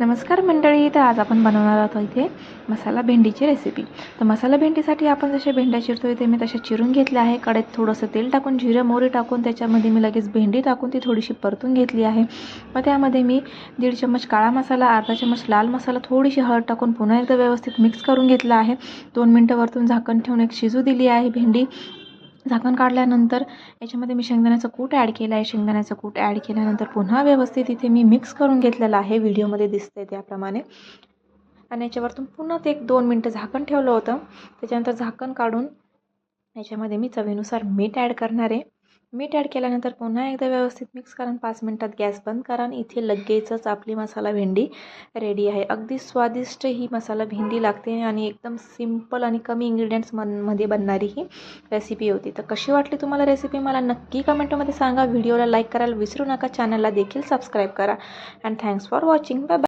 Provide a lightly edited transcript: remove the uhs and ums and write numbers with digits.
नमस्कार मंडळी. तर आज आपण बनवणार आहोत इथे मसाला भेंडीची रेसिपी. तर मसाला भेंडीसाठी आपण जसे भेंड्या चिरतो ते मी तशा चिरून घेतल्या आहे. कढईत थोडंसं तेल टाकून जिरे मोहरी टाकून त्याच्यामध्ये मी लगेच भेंडी टाकून ती थोडीशी परतून घेतली आहे. मग त्यामध्ये मी 1.5 चम्मच काळा मसाला, अर्धा चम्मच लाल मसाला, थोडीशी हळद टाकून पुन्हा एकदा व्यवस्थित मिक्स करून घेतलं आहे. 2 मिनटं वरतून झाकण ठेवून एक शिजू दिली आहे भेंडी. झाकण काढल्यानंतर याच्यामध्ये मी शेंगदाण्याचं कूट ॲड केलं आहे. शेंगदाण्याचं कूट ॲड केल्यानंतर पुन्हा व्यवस्थित इथे मी मिक्स करून घेतलेलं आहे, व्हिडिओमध्ये दिसतंय त्याप्रमाणे. आणि याच्यावरतून पुन्हा ते 1-2 मिनटं झाकण ठेवलं होतं. त्याच्यानंतर झाकण काढून याच्यामध्ये मी चवीनुसार मीठ ॲड करणार आहे. मीठ ॲड केल्यानंतर पुन्हा एकदा व्यवस्थित मिक्स करा. 5 मिनटात गॅस बंद करा आणि इथे लगेचच आपली मसाला भेंडी रेडी आहे. अगदी स्वादिष्ट ही मसाला भेंडी लागते आणि एकदम सिंपल आणि कमी इंग्रेडियंट्समध्ये बनणारी ही रेसिपी होती. तर कशी वाटली तुम्हाला रेसिपी मला नक्की कमेंटमध्ये सांगा. व्हिडिओला लाईक करायला विसरू नका. चॅनलला देखील सबस्क्राईब करा. And thanks for watching. Bye bye.